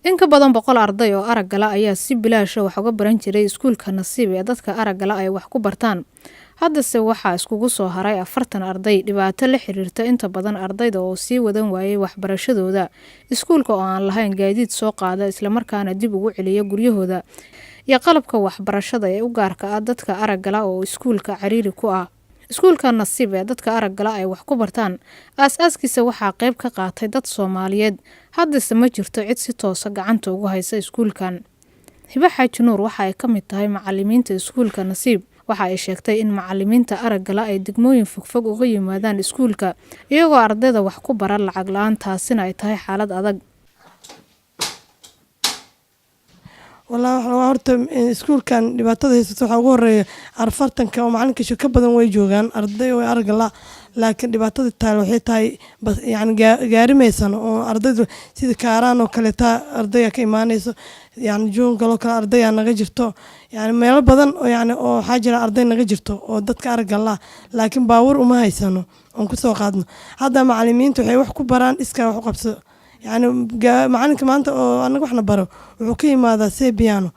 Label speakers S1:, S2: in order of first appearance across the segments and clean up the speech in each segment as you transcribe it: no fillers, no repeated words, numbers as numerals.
S1: In ka badan 100 arday oo arag gala ayaa si bilaash ah wax uga baran jiray iskuulka Nasiib ee dadka arag gala ay wax ku bartaan. Haddase waxaa iskugu soo haray 40 arday dhibaato la xiriirta inta badan ardayda oo sii wadan waayay waxbarashadooda. Iskuulka oo aan lahayn gaadiid soo qaada isla markaana dib ugu celiya guryahooda. Iyo qalabka waxbarashada ee u gaarka ah dadka arag gala oo iskuulka cariiri ku ah. Iskuulka Nasiib ee dadka arag gala ay wax ku bartaan aasaaskiisa waxaa qayb ka qaatay dad Soomaaliyeed. Haddase ma jirto cid si toos ah gacanta ugu haysa iskuulkan. Hiba Xaaji Nuur waxa ay ka mid tahay macallimiinta iskuulka Nasiib. Waxa ay sheegtay in macallimiinta arag gala ay degmooyin fogfog uga yimaadaan iskuulka iyagoo ardayda wax ku bara lacag la'aan taasina ay tahay xaalad adag.
S2: والله horta iskuulkan dhibaatada haysto waxa ugu horeeya 40 oo macalinkiisu ka badan way joogan arday oo arag la laakiin dhibaatada taal waxay tahay yani gaarimaysan oo ardaydu sida kaaraan oo kale ta ardayga ka imaanayso yani joon galo kala ardayga naga jirto yani meel badan oo yani oo xaajira arday naga jirto oo dadka arag la laakiin baawur uma haysano oo ku soo qaadno hadda macallimiintu waxay wax ku baraan iska wax u qabso يعني معلنك ما أنت أنا وإحنا برا وحكي ماذا سيبيانو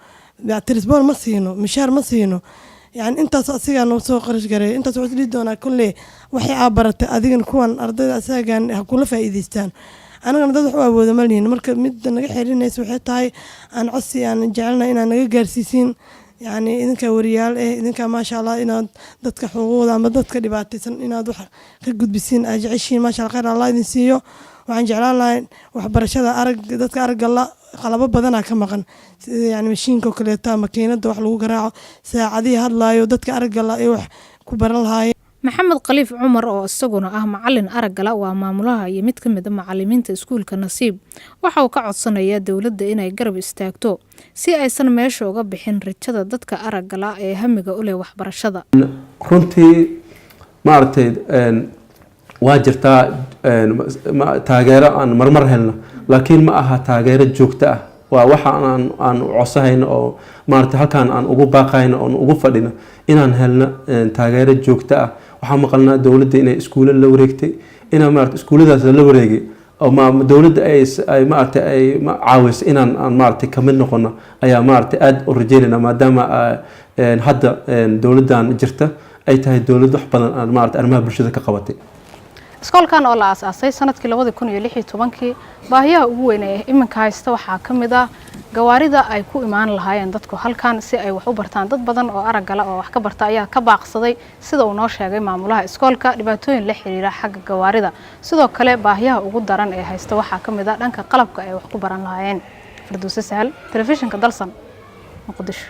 S2: ترسبول مسينو مشار مسينو يعني أنت أساسا نوصل قرش جري أنت تعود لي دونا كل وحي عبرت أذين كون أرض أساسا كل فايدستان أنا قاعد أدور أبو ذملين مركب مد نجحين الناس وحتى هاي أنا عصي يعني جعلنا إن نجار سيسين يعني إذا كوريال إذا كان ما شاء الله إن ضدك حقوق أما ضدك دبعتي إن ضح قد بسين أجعشين ما شاء الله خير الله ينسيه waxaan jeclaan lahayn waxbarashada arag dadka arag gala qalab badan ka maqan yani mashiinka kale ta makiinada wax lagu garaaco saacadii hadlaayo dadka arag gala ay wax ku baran lahaayeen
S1: Maxamed Khaliif Cumar oo isaguna ah macallin arag gala waa maamulaha iyo mid ka mid ah macallimiinta iskuulka Nasiib waxa uu ka codsanayaa dawladda inay garab istaagto si aysan meesha uga bixin rajada dadka arag gala ee hamiga u leh waxbarashada
S3: runtii maartay waa jirtaa taageero aan marmar helno laakiin ma aha taageero joogto ah waa waxa aan codsahayno oo maartay halkaan aan ugu baaqayno oo ugu fadhino inaan helno taageero joogto ah waxa maqalnaa dawladda inay iskuulo la wareegtay ina maartay iskuuladaas la wareegay oo dawladda ay maartay ay caawis inaan maartay ka mid noqono ayaa maartay aad u rajeynayna maadaama hadda dawladdan jirta ay tahay dawlad wax badan maartay arrimaha bulshada ka qabatay
S1: iskoolkan oo la aasaasay sanadkii 2016 baahiyaha ugu weyn ee iminka haysta waxaa ka mid ah gawaarida ay ku imaan lahaayeen dadku halkan si ay wax u bartaan dad badan oo arag gala oo wax ka barta ayaa ka baaqsaday sida uu noo sheegay maamulaha iskoolka dhibaatooyin la xiriira xagga gawaarida sidoo kale baahiyaha ugu daran ee haysta waxaa ka mid ah dhanka qalabka ay wax ku baran lahaayeen Firdawsi Sahal telefishinka Dalsan Muqdisho